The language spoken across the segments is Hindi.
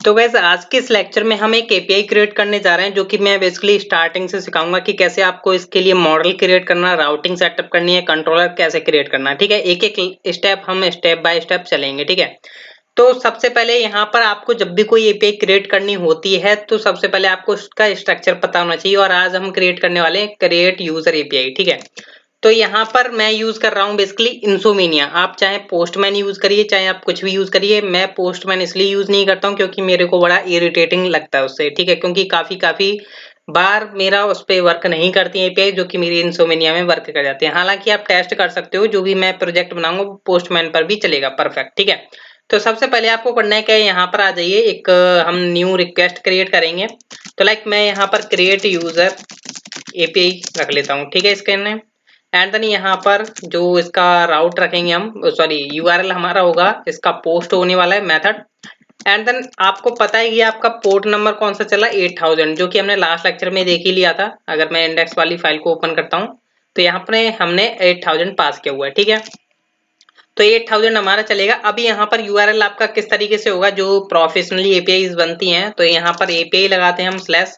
तो गाइस आज के इस लेक्चर में हम एक एपीआई क्रिएट करने जा रहे हैं जो कि मैं बेसिकली स्टार्टिंग से सिखाऊंगा कि कैसे आपको इसके लिए मॉडल क्रिएट करना, राउटिंग सेटअप करनी है, कंट्रोलर कैसे क्रिएट करना है। ठीक है, एक एक स्टेप हम स्टेप बाय स्टेप चलेंगे। ठीक है, तो सबसे पहले यहाँ पर आपको जब भी कोई एपीआई क्रिएट करनी होती है तो सबसे पहले आपको उसका स्ट्रक्चर पता होना चाहिए। और आज हम क्रिएट करने वाले हैं क्रिएट यूजर एपीआई। ठीक है, तो यहाँ पर मैं यूज कर रहा हूँ बेसिकली इंसोमेनिया। आप चाहे पोस्टमैन यूज करिए, चाहे आप कुछ भी यूज करिए। मैं पोस्टमैन इसलिए यूज नहीं करता हूँ क्योंकि मेरे को बड़ा इरिटेटिंग लगता है उससे। ठीक है, क्योंकि काफी बार मेरा उस पे वर्क नहीं करती है एपीआई, जो कि मेरी इंसोमेनिया में वर्क कर जाती है। हालांकि आप टेस्ट कर सकते हो, जो भी मैं प्रोजेक्ट बनाऊंगा पोस्टमैन पर भी चलेगा परफेक्ट। ठीक है, तो सबसे पहले आपको करना है क्या, यहाँ पर आ जाइए। एक हम न्यू रिक्वेस्ट क्रिएट करेंगे। तो लाइक मैं यहाँ पर क्रिएट यूजर एपीआई रख लेता हूँ। ठीक है, इसके नेम एंड देन यहाँ पर जो इसका राउट रखेंगे हम, सॉरी यूआरएल हमारा होगा, इसका पोस्ट होने वाला है मेथड। एंड देन आपको पता है कि आपका पोर्ट नंबर कौन सा चला, 8000, जो कि हमने लास्ट लेक्चर में देख ही लिया था। अगर मैं इंडेक्स वाली फाइल को ओपन करता हूँ तो यहाँ पर हमने 8000 पास किया हुआ है। ठीक है, तो 8000 हमारा चलेगा। अभी यहाँ पर यूआरएल आपका किस तरीके से होगा, जो प्रोफेशनली एपीआई बनती हैं, तो यहाँ पर एपीआई लगाते हैं हम स्लैश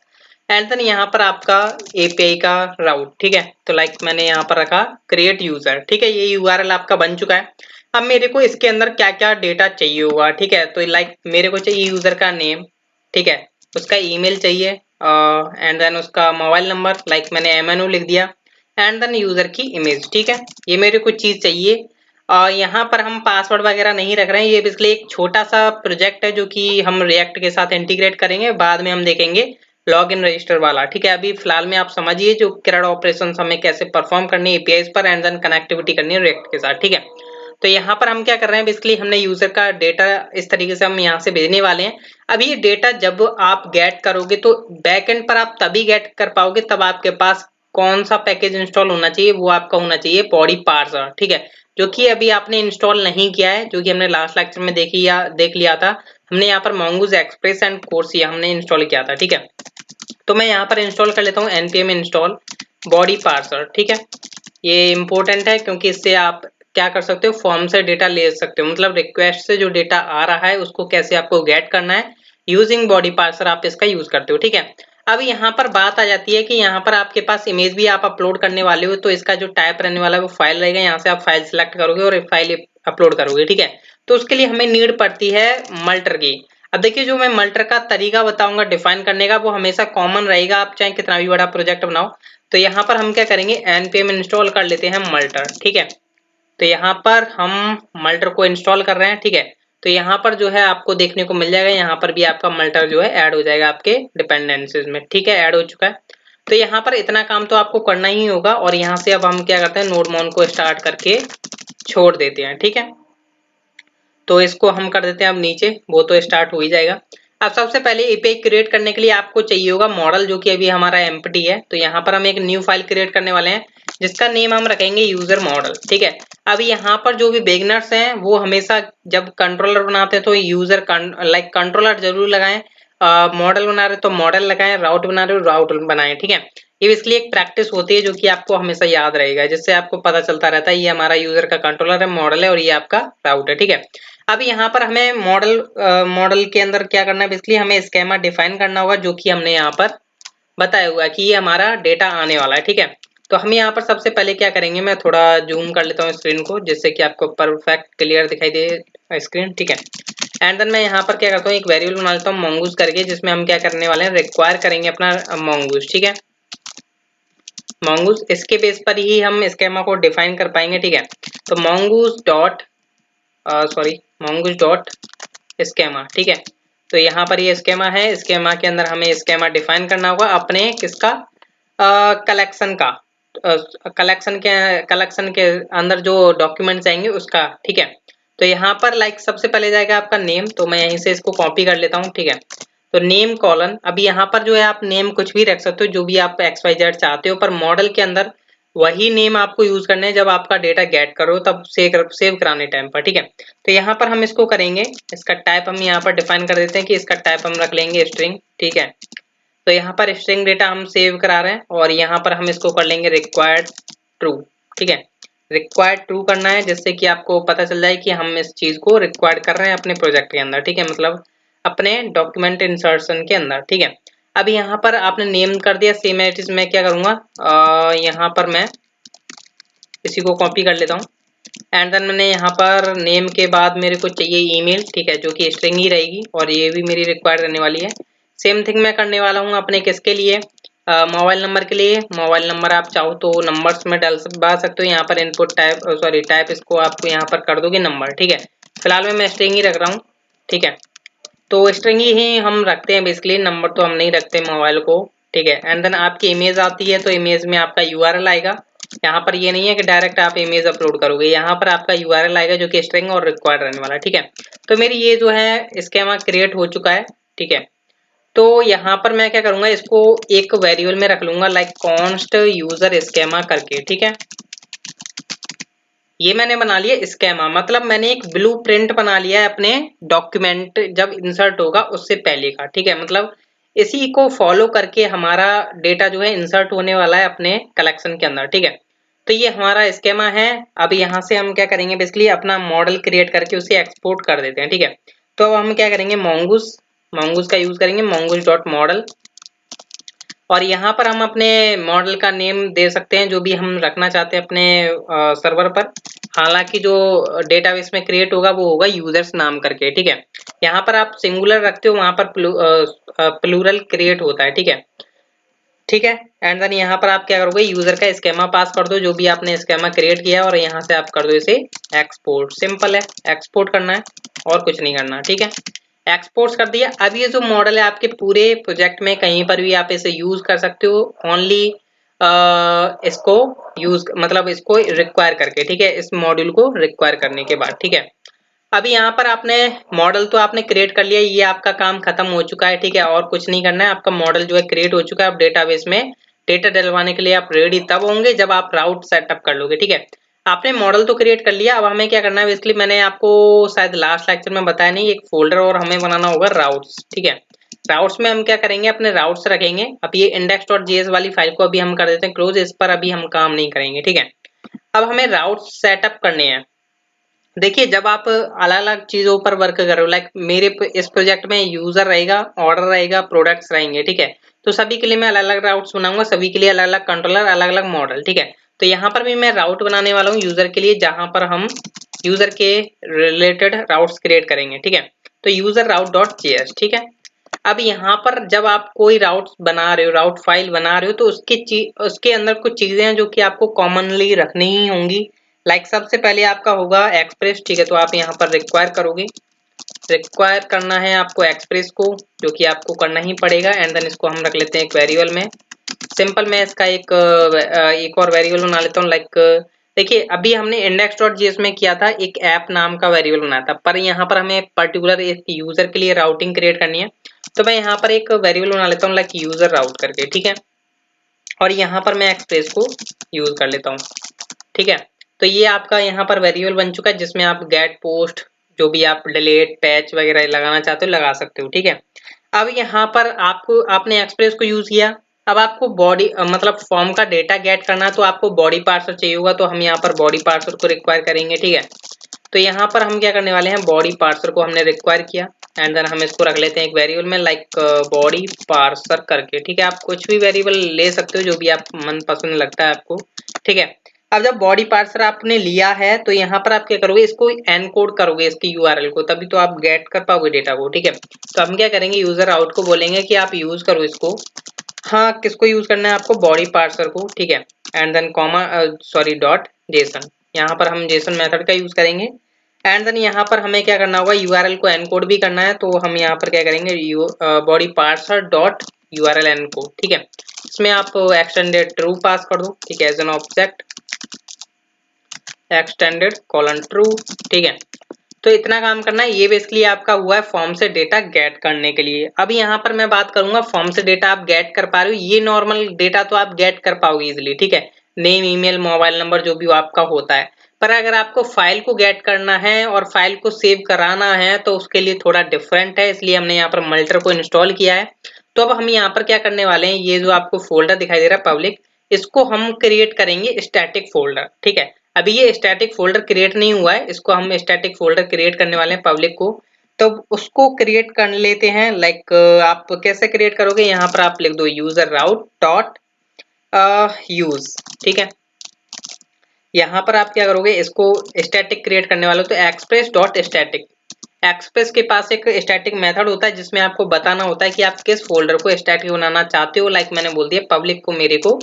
एंड देन यहाँ पर आपका एपीआई का राउट। ठीक है, तो लाइक मैंने यहाँ पर रखा क्रिएट यूजर। ठीक है, ये यूआरएल आपका बन चुका है। अब मेरे को इसके अंदर क्या क्या डेटा चाहिए होगा। ठीक है, तो लाइक मेरे को चाहिए यूजर का नेम। ठीक है, उसका ईमेल चाहिए एंड देन उसका मोबाइल नंबर, लाइक मैंने एमएनओ लिख दिया एंड देन यूजर की इमेज। ठीक है, ये मेरे को चीज चाहिए। यहाँ पर हम पासवर्ड वगैरह नहीं रख रहे हैं। ये बेसिकली एक छोटा सा प्रोजेक्ट है जो कि हम रिएक्ट के साथ इंटीग्रेट करेंगे, बाद में हम देखेंगे लॉग इन रजिस्टर वाला। ठीक है, अभी फिलहाल में आप समझिए जो CRUD ऑपरेशन हमें कैसे परफॉर्म करनी है एपीआई पर एंड देन कनेक्टिविटी करनी है रिएक्ट के साथ। ठीक है, तो यहाँ पर हम क्या कर रहे हैं, बेसिकली हमने यूजर का डेटा इस तरीके से हम यहाँ से भेजने वाले हैं। अब ये डेटा जब आप गेट करोगे तो बैक एंड पर आप तभी गेट कर पाओगे तब आपके पास कौन सा पैकेज इंस्टॉल होना चाहिए, वो आपका होना चाहिए बॉडी पार्सर। ठीक है, जो कि अभी आपने इंस्टॉल नहीं किया है, जो कि हमने लास्ट लेक्चर में देख लिया था। हमने यहाँ पर mongoose एक्सप्रेस एंड कोर्सिया हमने इंस्टॉल किया था। ठीक है, तो मैं यहाँ पर इंस्टॉल कर लेता हूँ npm इंस्टॉल बॉडी पार्सर। ठीक है, ये इंपॉर्टेंट है क्योंकि इससे आप क्या कर सकते हो, फॉर्म से डेटा ले सकते हो। मतलब रिक्वेस्ट से जो डेटा आ रहा है उसको कैसे आपको गेट करना है, यूजिंग बॉडी पार्सर आप इसका यूज करते हो। ठीक है, अब यहाँ पर बात आ जाती है कि यहाँ पर आपके पास इमेज भी आप अपलोड करने वाले हो, तो इसका जो टाइप रहने वाला है वो फाइल रहेगा। यहाँ से आप फाइल सिलेक्ट करोगे और फाइल अपलोड करोगे। ठीक है, तो उसके लिए हमें नीड पड़ती है मल्टर की। अब देखिए, जो मैं मल्टर का तरीका बताऊंगा डिफाइन करने का, वो हमेशा कॉमन रहेगा, आप चाहे कितना भी बड़ा प्रोजेक्ट बनाओ। तो यहाँ पर हम क्या करेंगे, npm इंस्टॉल कर लेते हैं मल्टर। ठीक है, तो यहाँ पर हम मल्टर को इंस्टॉल कर रहे हैं। ठीक है, तो यहाँ पर जो है आपको देखने को मिल जाएगा, यहाँ पर भी आपका मल्टर जो है ऐड हो जाएगा आपके डिपेंडेंसीज में। ठीक है, ऐड हो चुका है। तो यहाँ पर इतना काम तो आपको करना ही होगा। और यहाँ से अब हम क्या करते हैं, नोडमोन को स्टार्ट करके छोड़ देते हैं। ठीक है, तो इसको हम कर देते हैं अब नीचे, वो तो स्टार्ट हो ही जाएगा। अब सबसे पहले एपीआई क्रिएट करने के लिए आपको चाहिए होगा मॉडल, जो कि अभी हमारा एम्प्टी है। तो यहाँ पर हम एक न्यू फाइल क्रिएट करने वाले हैं जिसका नेम हम रखेंगे यूजर मॉडल। ठीक है, अब यहाँ पर जो भी बिगिनर्स हैं वो हमेशा जब कंट्रोलर बनाते हैं तो यूजर लाइक कंट्रोलर जरूर लगाएं, मॉडल बना रहे तो मॉडल लगाएं, राउट बना रहे हो राउट बनाएं। ठीक है, ये इसलिए एक प्रैक्टिस होती है जो कि आपको हमेशा याद रहेगा, जिससे आपको पता चलता रहता है ये हमारा यूजर का कंट्रोलर है, मॉडल है और ये आपका राउट है। ठीक है, अब यहाँ पर हमें मॉडल के अंदर क्या करना है, बेसिकली हमें स्कीमा डिफाइन करना होगा, जो कि हमने यहाँ पर बताया हुआ है कि ये हमारा डेटा आने वाला है। ठीक है, तो हम यहाँ पर सबसे पहले क्या करेंगे, मैं थोड़ा जूम कर लेता हूँ स्क्रीन को जिससे कि आपको परफेक्ट क्लियर दिखाई दे स्क्रीन। ठीक है, एंड देन मैं यहाँ पर क्या करता हूँ, एक वेरिएबल बना लेता हूँ mongoose करके, जिसमें हम क्या करने वाले हैं, रिक्वायर करेंगे अपना mongoose। ठीक है, mongoose, इसके बेस पर ही हम स्कीमा को डिफाइन कर पाएंगे। ठीक है, तो mongoose dot mongoose dot schema. ठीक है, तो यहाँ पर ये स्कीमा है, स्कीमा के अंदर हमें स्कीमा डिफाइन करना होगा अपने किसका, कलेक्शन का, कलेक्शन के अंदर जो डॉक्यूमेंट्स आएंगे उसका। ठीक है, तो यहाँ पर लाइक सबसे पहले जाएगा आपका नेम, तो मैं यहीं से इसको कॉपी कर लेता हूँ। ठीक है, तो नेम कॉलन, अभी यहाँ पर जो है आप नेम कुछ भी रख सकते हो जो भी आप XYZ चाहते हो, पर मॉडल के अंदर वही नेम आपको यूज करना है जब आपका डेटा गेट करो तब सेव कराने टाइम पर। ठीक है, तो यहाँ पर हम इसको करेंगे, इसका टाइप हम यहाँ पर डिफाइन कर देते हैं कि इसका टाइप हम रख लेंगे स्ट्रिंग। ठीक है, तो यहाँ पर स्ट्रिंग डेटा हम सेव करा रहे हैं और यहाँ पर हम इसको कर लेंगे रिक्वायर्ड ट्रू। ठीक है, रिक्वायर्ड ट्रू करना है जिससे कि आपको पता चल जाए कि हम इस चीज को रिक्वायर्ड कर रहे हैं अपने प्रोजेक्ट के अंदर। ठीक है, मतलब अपने डॉक्यूमेंट इंसर्शन के अंदर, ठीक है। अभी यहाँ पर आपने नेम कर दिया सेम एज इट इज, मैं क्या करूंगा यहाँ पर मैं इसी को कॉपी कर लेता हूँ एंड देन मैंने यहाँ पर नेम के बाद मेरे को चाहिए ईमेल, ठीक है, जो कि स्ट्रिंग ही रहेगी और ये भी मेरी रिक्वायर्ड रहने वाली है। सेम थिंग मैं करने वाला हूँ अपने किसके लिए, मोबाइल नंबर के लिए। मोबाइल नंबर आप चाहो तो नंबर्स में डाल सकते हो, यहाँ पर इनपुट टाइप सॉरी टाइप इसको आपको यहाँ पर कर दोगे नंबर, ठीक है। फिलहाल में मैं स्ट्रिंग ही रख रहा हूँ, ठीक है। तो स्ट्रिंग ही हम रखते हैं बेसिकली, नंबर तो हम नहीं रखते मोबाइल को, ठीक है। एंड देन आपकी इमेज आती है तो इमेज में आपका यूआरएल आएगा। यहाँ पर ये नहीं है कि डायरेक्ट आप इमेज अपलोड करोगे, यहाँ पर आपका यूआरएल आएगा जो कि स्ट्रिंग और रिक्वायर्ड रहने वाला है, ठीक है। तो मेरी ये जो है स्कीमा क्रिएट हो चुका है, ठीक है। तो यहाँ पर मैं क्या करूंगा, इसको एक वेरिएबल में रख लूंगा लाइक कॉन्स्ट यूजर स्कीमा करके, ठीक है। ये मैंने बना लिया स्कीमा, मतलब मैंने एक ब्लूप्रिंट बना लिया है अपने डॉक्यूमेंट जब इंसर्ट होगा उससे पहले का, ठीक है। मतलब इसी को फॉलो करके हमारा डेटा जो है इंसर्ट होने वाला है अपने कलेक्शन के अंदर, ठीक है। तो ये हमारा स्कीमा है। अब यहाँ से हम क्या करेंगे, बेसिकली अपना मॉडल क्रिएट करके उसे एक्सपोर्ट कर देते हैं, ठीक है। तो अब हम क्या करेंगे, mongoose का यूज करेंगे, mongoose डॉट मॉडल। और यहाँ पर हम अपने मॉडल का नेम दे सकते हैं जो भी हम रखना चाहते हैं अपने सर्वर पर। हालांकि जो डेटाबेस में क्रिएट होगा वो होगा यूजर्स नाम करके, ठीक है। यहाँ पर आप सिंगुलर रखते हो, वहां पर प्लूरल क्रिएट होता है, ठीक है, ठीक है। एंड देन यहाँ पर आप क्या करोगे, यूजर का स्कीमा पास कर दो जो भी आपने स्कीमा क्रिएट किया और यहाँ से आप कर दो इसे एक्सपोर्ट। सिंपल है, एक्सपोर्ट करना है और कुछ नहीं करना, ठीक है। एक्सपोर्ट कर दिया। अब ये जो मॉडल है आपके पूरे प्रोजेक्ट में कहीं पर भी आप इसे यूज कर सकते हो, ओनली इसको यूज मतलब इसको रिक्वायर करके, ठीक है, इस मॉड्यूल को रिक्वायर करने के बाद, ठीक है। अभी यहाँ पर आपने मॉडल तो आपने क्रिएट कर लिया, ये आपका काम खत्म हो चुका है, ठीक है, और कुछ नहीं करना है। आपका मॉडल जो है क्रिएट हो चुका है। अब डेटाबेस में डेटा डलवाने के लिए आप रेडी तब होंगे जब आप राउट सेटअप कर लोगे, ठीक है। आपने मॉडल तो क्रिएट कर लिया, अब हमें क्या करना है, बेसिकली मैंने आपको शायद लास्ट लेक्चर में बताया नहीं, एक फोल्डर और हमें बनाना होगा राउट्स, ठीक है। राउट्स में हम क्या करेंगे, अपने राउट्स रखेंगे। अब ये index.js वाली फाइल को अभी हम कर देते हैं क्लोज, इस पर अभी हम काम नहीं करेंगे, ठीक है। अब हमें राउट्स सेटअप करने हैं। देखिए जब आप अलग-अलग चीजों पर वर्क कर रहे हो, लाइक मेरे इस प्रोजेक्ट में यूजर रहेगा, ऑर्डर रहेगा, प्रोडक्ट्स रहेंगे, ठीक है। तो सभी के लिए मैं अलग-अलग राउट्स बनाऊंगा, सभी के लिए अलग-अलग कंट्रोलर, अलग-अलग मॉडल, ठीक है। तो यहाँ पर भी मैं राउट बनाने वाला हूँ यूजर के लिए, जहां पर हम यूजर के रिलेटेड राउट्स क्रिएट करेंगे, ठीक है। तो यूजर राउट डॉट जेएस, ठीक है। अब यहाँ पर जब आप कोई राउट बना रहे हो, राउट फाइल बना रहे हो, तो उसके अंदर कुछ चीजें हैं जो कि आपको कॉमनली रखनी ही होंगी। लाइक सबसे पहले आपका होगा एक्सप्रेस, ठीक है। तो आप यहाँ पर रिक्वायर करोगे, रिक्वायर करना है आपको एक्सप्रेस को, जो कि आपको करना ही पड़ेगा। एंड देन इसको हम रख लेते हैं एक वेरिएबल में। सिंपल मैं इसका एक और वेरिएबल बना लेता हूँ, लाइक देखिए अभी हमने index.js में किया था, एक ऐप नाम का वेरिएबल बनाया था, पर यहाँ पर हमें पर्टिकुलर एक यूजर के लिए राउटिंग क्रिएट करनी है। तो मैं यहाँ पर एक वेरिएबल बना लेता हूँ लाइक यूजर राउट करके, ठीक है। और यहाँ पर मैं एक्सप्रेस को यूज कर लेता हूँ, ठीक है। तो ये आपका यहाँ पर वेरिएबल बन चुका है जिसमें आप गेट पोस्ट जो भी आप डिलीट पैच वगैरह लगाना चाहते हो लगा सकते हो, ठीक है। अब यहाँ पर आपने एक्सप्रेस को यूज किया। अब आपको बॉडी मतलब फॉर्म का डेटा गेट करना है, तो आपको बॉडी पार्सर चाहिए होगा, तो हम यहाँ पर बॉडी पार्सर को रिक्वायर करेंगे, ठीक है। तो यहाँ पर हम क्या करने वाले हैं, बॉडी पार्सर को हमने रिक्वायर किया एंड देन हम इसको रख लेते हैं एक वेरिएबल में लाइक बॉडी पार्सर करके, ठीक है। आप कुछ भी वेरिएबल ले सकते हो जो भी आप मन पसंद लगता है आपको, ठीक है। अब जब बॉडी पार्सर आपने लिया है तो यहाँ पर आप क्या करोगे, इसको एनकोड करोगे इसकी यूआरएल को, तभी तो आप गेट कर पाओगे डेटा को, ठीक है। तो हम क्या करेंगे, यूजर आउट को बोलेंगे कि आप यूज करो इसको। हाँ, किसको यूज करना है आपको, बॉडी पार्सर को, ठीक है। And then comma sorry dot JSON, यहाँ पर हम जेसन मेथड का यूज करेंगे। एंड देन यहाँ पर हमें क्या करना होगा, यूआरएल को एनकोड भी करना है, तो हम यहाँ पर क्या करेंगे, body parser dot URL encode, ठीक है। इसमें आप एक्सटेंडेड ट्रू पास कर दो, ठीक है, as an object extended colon true, ठीक है। तो इतना काम करना है। ये बेसिकली आपका हुआ है फॉर्म से डेटा गेट करने के लिए। अब यहाँ पर मैं बात करूंगा, फॉर्म से डेटा आप गेट कर पा रहे हो, ये नॉर्मल डेटा तो आप गेट कर पाओगे इजिली, ठीक है, नेम ईमेल मोबाइल नंबर जो भी आपका होता है। पर अगर आपको फाइल को गेट करना है और फाइल को सेव कराना है तो उसके लिए थोड़ा डिफरेंट है, इसलिए हमने यहाँ पर मल्टर को इंस्टॉल किया है। तो अब हम यहाँ पर क्या करने वाले हैं, ये जो आपको फोल्डर दिखाई दे रहा है पब्लिक, इसको हम क्रिएट करेंगे स्टैटिक फोल्डर, ठीक है। अभी ये स्टैटिक फोल्डर क्रिएट नहीं हुआ है, इसको हम स्टैटिक फोल्डर क्रिएट करने वाले हैं पब्लिक को। तो उसको क्रिएट कर लेते हैं। लाइक आप कैसे क्रिएट करोगे, यहाँ पर आप लिख दो यूजर राउट डॉट यूज, ठीक है। यहाँ पर आप क्या करोगे, इसको स्टैटिक क्रिएट करने वाले हो तो एक्सप्रेस डॉट स्टैटिक। एक्सप्रेस के पास एक स्टैटिक मेथड होता है जिसमें आपको बताना होता है कि आप किस फोल्डर को स्टैटिक बनाना चाहते हो। लाइक मैंने बोल दिया पब्लिक को मेरे को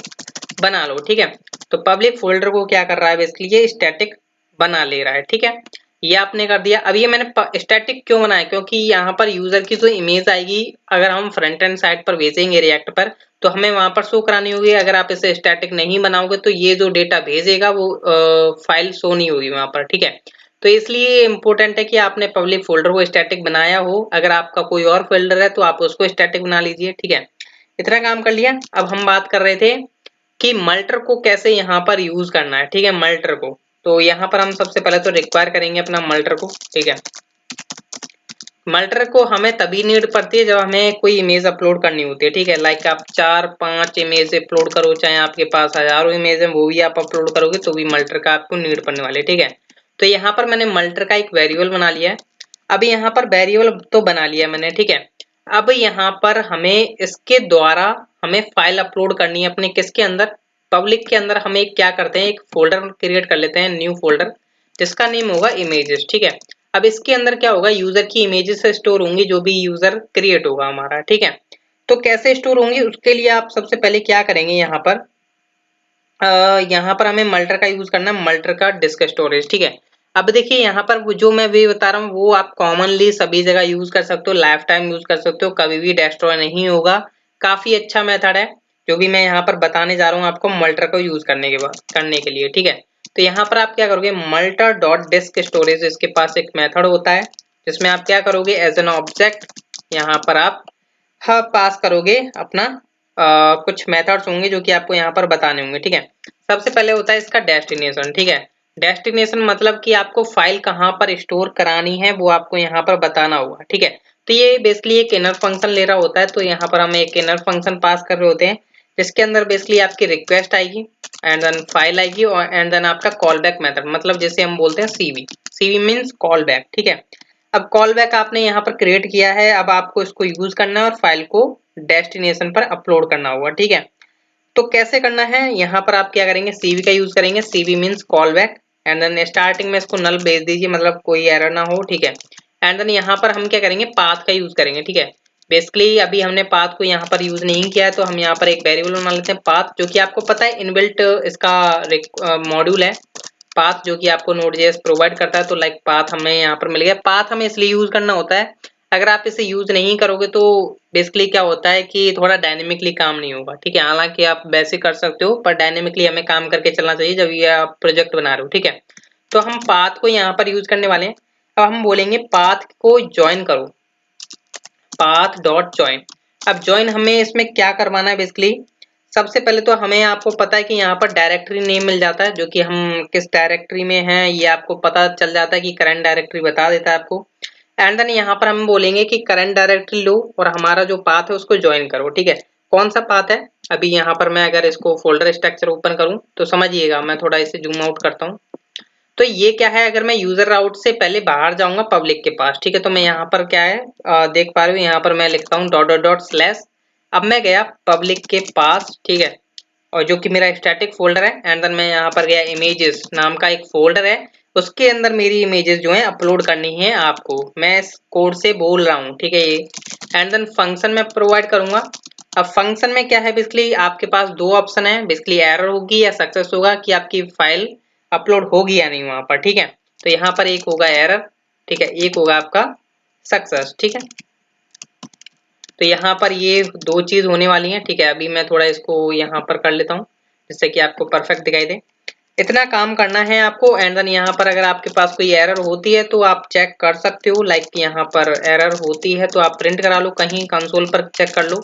बना लो, ठीक है। तो पब्लिक फोल्डर को क्या कर रहा है, बेसिकली ये स्टैटिक बना ले रहा है, ठीक है। ये आपने कर दिया। अब ये मैंने स्टैटिक क्यों बनाया, क्योंकि यहाँ पर यूजर की जो इमेज आएगी अगर हम फ्रंट एंड साइड पर भेजेंगे रिएक्ट पर, तो हमें वहां पर शो करानी होगी। अगर आप इसे स्टैटिक नहीं बनाओगे तो ये जो डेटा भेजेगा वो फाइल शो नहीं होगी वहां पर, ठीक है। तो इसलिए इम्पोर्टेंट है कि आपने पब्लिक फोल्डर को स्टैटिक बनाया हो। अगर आपका कोई और फोल्डर है तो आप उसको स्टैटिक बना लीजिए, ठीक है। इतना काम कर लिया। अब हम बात कर रहे थे कि मल्टर को कैसे यहाँ पर यूज करना है, ठीक है। मल्टर को तो यहाँ पर हम सबसे पहले तो रिक्वायर करेंगे अपना मल्टर को, ठीक है। मल्टर को हमें तभी नीड पड़ती है जब हमें कोई इमेज अपलोड करनी होती है, ठीक है। लाइक आप 4-5 इमेज अपलोड करो, चाहे आपके पास हजारों इमेज है वो भी आप अपलोड करोगे तो भी मल्टर का आपको नीड पड़ने वाली है, ठीक है। तो यहाँ पर मैंने मल्टर का एक वेरिएबल बना लिया है। अब यहाँ पर वेरिएबल तो बना लिया मैंने, ठीक है। अब यहाँ पर हमें इसके द्वारा हमें फाइल अपलोड करनी है अपने किसके अंदर, पब्लिक के अंदर। हमें क्या करते हैं, एक फोल्डर क्रिएट कर लेते हैं, न्यू फोल्डर, जिसका नेम होगा इमेजेस, ठीक है। अब इसके अंदर क्या होगा, यूजर की इमेजेस स्टोर होंगी, जो भी यूजर क्रिएट होगा हमारा, ठीक है। तो कैसे स्टोर होंगी, उसके लिए आप सबसे पहले क्या करेंगे, यहाँ पर हमें मल्टर का यूज करना है, मल्टर का डिस्क स्टोरेज, ठीक है। अब देखिए यहाँ पर जो मैं भी बता रहा हूँ वो आप कॉमनली सभी जगह यूज कर सकते हो, लाइफ टाइम यूज कर सकते हो, कभी भी डिस्ट्रॉय नहीं होगा। काफी अच्छा मेथड है जो भी मैं यहाँ पर बताने जा रहा हूँ आपको मल्टर को यूज करने के लिए, ठीक है। तो यहाँ पर आप क्या करोगे, मल्टर डॉट डिस्क स्टोरेज, इसके पास एक मेथड होता है जिसमें आप क्या करोगे, एज एन ऑब्जेक्ट यहाँ पर आप पास करोगे अपना कुछ मेथड्स होंगे जो कि आपको यहाँ पर बताने होंगे, ठीक है। सबसे पहले होता है इसका डेस्टिनेशन, ठीक है। डेस्टिनेशन मतलब कि आपको फाइल कहाँ पर स्टोर करानी है वो आपको यहाँ पर बताना होगा, ठीक है। तो ये बेसिकली एक इनर फंक्शन ले रहा होता है। तो यहाँ पर हम एक इनर फंक्शन पास कर रहे होते हैं जिसके अंदर बेसिकली आपकी रिक्वेस्ट आएगी एंड देन फाइल आएगी और एंड देन आपका कॉल बैक मेथड, मतलब जैसे हम बोलते हैं CV. CV means call back, ठीक है। अब कॉल बैक आपने यहाँ पर क्रिएट किया है, अब आपको इसको यूज करना है और फाइल को डेस्टिनेशन पर अपलोड करना होगा, ठीक है। तो कैसे करना है, यहाँ पर आप क्या करेंगे, सीवी का यूज करेंगे। CV means call back and then starting में इसको नल भेज दीजिए, मतलब कोई एरर ना हो, ठीक है। एंड देन यहाँ पर हम क्या करेंगे, पाथ का यूज करेंगे, ठीक है। बेसिकली अभी हमने पाथ को यहाँ पर यूज नहीं किया है तो हम यहाँ पर एक वेरिएबल बना लेते हैं पाथ, जो कि आपको पता है इनबिल्ट इसका मॉड्यूल है पाथ, जो कि आपको नोड.जेएस प्रोवाइड करता है। तो लाइक पाथ हमें यहाँ पर मिल गया। पाथ हमें इसलिए यूज करना होता है, अगर आप इसे यूज नहीं करोगे तो बेसिकली क्या होता है कि थोड़ा डायनेमिकली काम नहीं होगा, ठीक है। हालांकि आप वैसे कर सकते हो पर डायनेमिकली हमें काम करके चलना चाहिए जब ये आप प्रोजेक्ट बना रहे हो, ठीक है। तो हम पाथ को यहाँ पर यूज करने वाले हैं। अब हम बोलेंगे पाथ को ज्वाइन करो, पाथ डॉट ज्वाइन। अब ज्वाइन हमें इसमें क्या करवाना है, बेसिकली सबसे पहले तो हमें, आपको पता है कि यहाँ पर डायरेक्टरी नेम मिल जाता है, जो कि हम किस डायरेक्टरी में हैं ये आपको पता चल जाता है कि करंट डायरेक्टरी बता देता है आपको। एंड देन यहाँ पर हम बोलेंगे कि करंट डायरेक्टरी लो और हमारा जो पाथ है उसको ज्वाइन करो, ठीक है। कौन सा पाथ है, अभी यहाँ पर मैं अगर इसको फोल्डर स्ट्रक्चर ओपन करूँ तो समझिएगा, मैं थोड़ा इसे जूम आउट करता हूँ। तो ये क्या है, अगर मैं यूजर राउट से पहले बाहर जाऊंगा पब्लिक के पास, ठीक है। तो मैं यहाँ पर क्या है देख पा रहे हो, यहाँ पर मैं लिखता हूँ डॉट डॉट डॉट स्लैश। अब मैं गया पब्लिक के पास, ठीक है, और जो कि मेरा स्टैटिक फोल्डर है। एंड देन मैं यहाँ पर गया इमेजेस नाम का एक फोल्डर है, उसके अंदर मेरी इमेजेस जो है अपलोड करनी है आपको। मैं इस कोड से बोल रहा हूँ, ठीक है ये। एंड देन फंक्शन में प्रोवाइड करूंगा। अब फंक्शन में क्या है, बेसिकली आपके पास दो ऑप्शन है, बेसिकली एरर होगी या सक्सेस होगा कि आपकी फाइल अपलोड होगी या नहीं वहां पर, ठीक है। तो यहाँ पर एक होगा एरर, ठीक है, एक होगा आपका सक्सेस, ठीक है। तो यहाँ पर ये दो चीज होने वाली हैं, ठीक है। अभी मैं थोड़ा इसको यहाँ पर कर लेता हूँ जिससे कि आपको परफेक्ट दिखाई दे। इतना काम करना है आपको। एंड देन यहाँ पर अगर आपके पास कोई एरर होती है तो आप चेक कर सकते हो, लाइक यहाँ पर एरर होती है तो आप प्रिंट करा लो, कहीं कंसोल पर चेक कर लो,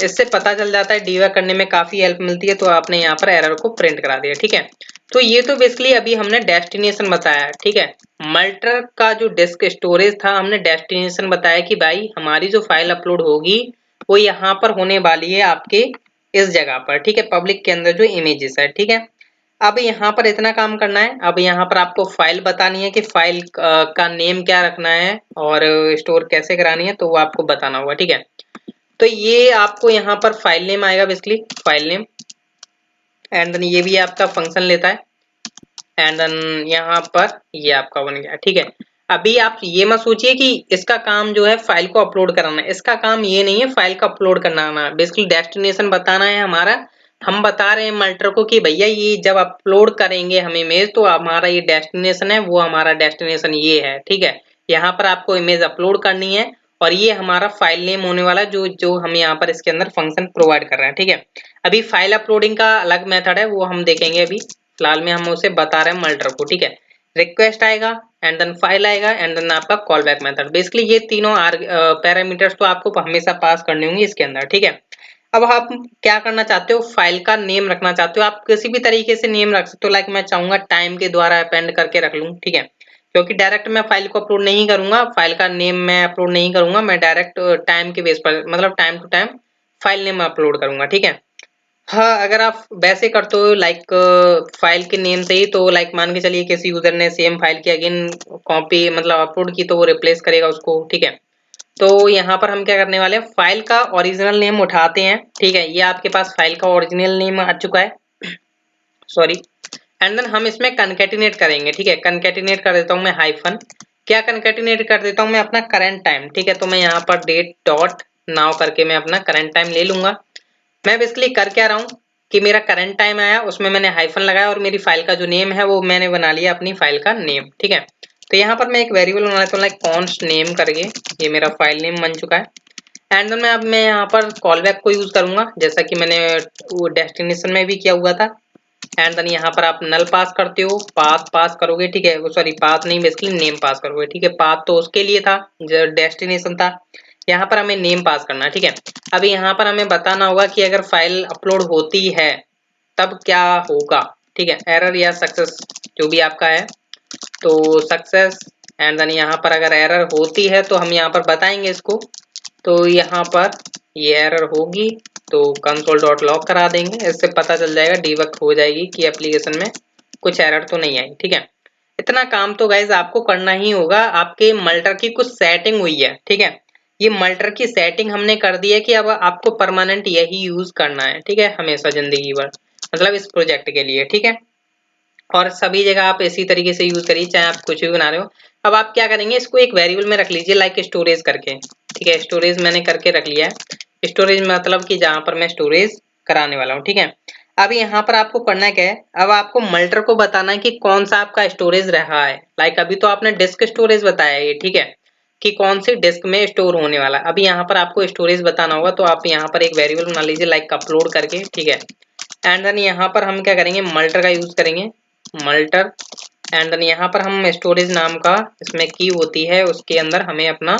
इससे पता चल जाता है, डीबग करने में काफी हेल्प मिलती है। तो आपने यहाँ पर एरर को प्रिंट करा दिया, ठीक है। तो ये तो बेसिकली अभी हमने डेस्टिनेशन बताया, ठीक है। मल्टर का जो डिस्क स्टोरेज था हमने डेस्टिनेशन बताया कि भाई हमारी जो फाइल अपलोड होगी वो यहाँ पर होने वाली है आपके इस जगह पर, ठीक है, पब्लिक के अंदर जो इमेजेस है, ठीक है। अब यहाँ पर इतना काम करना है। अब यहाँ पर आपको फाइल बतानी है कि फाइल का नेम क्या रखना है और स्टोर कैसे करानी है, तो वो आपको बताना होगा, ठीक है। तो ये आपको यहाँ पर फाइल नेम आएगा, basically file name, and then ये भी आपका फंक्शन लेता है, एंड देन यहाँ पर ये आपका बन गया, ठीक है। अभी आप ये मत सोचिए कि इसका काम जो है फाइल को अपलोड कराना है, इसका काम ये नहीं है फाइल का अपलोड करना, बेसिकली डेस्टिनेशन बताना है हमारा। हम बता रहे हैं मल्टर को कि भैया ये जब अपलोड करेंगे हम इमेज, तो हमारा ये डेस्टिनेशन है, वो हमारा डेस्टिनेशन ये है, ठीक है। यहाँ पर आपको इमेज अपलोड करनी है और ये हमारा फाइल नेम होने वाला जो जो हम यहाँ पर इसके अंदर फंक्शन प्रोवाइड कर रहे हैं, ठीक है। अभी फाइल अपलोडिंग का अलग मेथड है, वो हम देखेंगे। अभी फिलहाल में हम उसे बता रहे हैं मल्टर को, ठीक है। रिक्वेस्ट आएगा एंड देन फाइल आएगा एंड देन आपका कॉल बैक मेथड। बेसिकली ये तीनों पैरामीटर्स तो आपको हमेशा पास करने होंगे इसके अंदर, ठीक है। अब आप क्या करना चाहते हो, फाइल का नेम रखना चाहते हो, आप किसी भी तरीके से नेम रख सकते हो। लाइक मैं चाहूंगा टाइम के द्वारा अपेंड करके रख लूं, ठीक है, क्योंकि डायरेक्ट मैं फाइल को अपलोड नहीं करूंगा, फाइल का नेम मैं अपलोड नहीं करूंगा, मैं डायरेक्ट टाइम के बेस पर, मतलब time to time file name upload करूंगा, ठीक है। हाँ, अगर आप वैसे करते हो लाइक फाइल के नेम से ही, तो लाइक मान के चलिए किसी यूजर ने सेम फाइल की अगेन कॉपी मतलब अपलोड की, तो वो रिप्लेस करेगा उसको, ठीक है। तो यहाँ पर हम क्या करने वाले हैं, फाइल का ओरिजिनल नेम उठाते हैं, ठीक है। ये आपके पास फाइल का ओरिजिनल नेम आ चुका है, सॉरी। एंड देन हम इसमें कंकैटिनेट करेंगे, ठीक है। कंकैटिनेट कर देता हूँ मैं हाइफन, क्या कंकैटिनेट कर देता हूँ मैं अपना करंट टाइम, ठीक है। तो मैं यहाँ पर डेट डॉट नाउ करके मैं अपना करंट टाइम ले लूंगा। मैं बेसिकली कर क्या रहा हूँ कि मेरा करंट टाइम आया, उसमें मैंने हाइफन लगाया और मेरी फाइल का जो नेम है वो मैंने बना लिया अपनी फाइल का नेम, ठीक है। तो यहाँ पर मैं एक वेरिएबल बना लेता हूँ, लाइक कॉन्स्ट नेम करके, ये मेरा फाइल नेम बन चुका है। एंड देन मैं यहाँ पर कॉल बैक को यूज करूंगा, जैसा कि मैंने वो डेस्टिनेशन में भी किया हुआ था। एंड देन यहाँ पर आप नल पास करते हो, पाथ पास करोगे, ठीक है। सॉरी पाथ नहीं, बेसिकली नेम पास करोगे, ठीक है। पाथ तो उसके लिए था जो डेस्टिनेशन था, यहाँ पर हमें नेम पास करना है, ठीक है। अभी यहाँ पर हमें बताना होगा कि अगर फाइल अपलोड होती है तब क्या होगा, ठीक है। एरर या सक्सेस जो भी आपका है, तो सक्सेस। एंड देन यहाँ पर अगर एरर होती है तो हम यहाँ पर बताएंगे इसको, तो यहाँ पर ये एरर होगी तो कंसोल डॉट लॉग करा देंगे, इससे पता चल जाएगा, डिबग हो जाएगी कि एप्लीकेशन में कुछ एरर तो नहीं आई, ठीक है। इतना काम तो गाइज आपको करना ही होगा। आपके मल्टर की कुछ सेटिंग हुई है, ठीक है। ये मल्टर की सेटिंग हमने कर दी है कि अब आपको परमानेंट यही यूज करना है, ठीक है, हमेशा जिंदगी भर, मतलब इस प्रोजेक्ट के लिए, ठीक है। और सभी जगह आप इसी तरीके से यूज करिए, चाहे आप कुछ भी बना रहे हो। अब आप क्या करेंगे, इसको एक वेरिएबल में रख लीजिए, लाइक स्टोरेज करके, ठीक है। स्टोरेज मैंने करके रख लिया है, स्टोरेज मतलब कि जहां पर मैं स्टोरेज कराने वाला हूँ, ठीक है। अब यहाँ पर आपको करना क्या है, अब आपको मल्टर को बताना है कि कौन सा आपका स्टोरेज रहा है। लाइक अभी तो आपने डिस्क स्टोरेज बताया है, ठीक है, कि कौन सी डिस्क में स्टोर होने वाला है। अभी यहाँ पर आपको स्टोरेज बताना होगा, तो आप यहाँ पर एक वेरिएबल बना लीजिए, लाइक अपलोड करके, ठीक है। एंड देन यहाँ पर हम क्या करेंगे, मल्टर का यूज करेंगे, मल्टर। एंड देन यहाँ पर हम स्टोरेज नाम का इसमें की होती है, उसके अंदर हमें अपना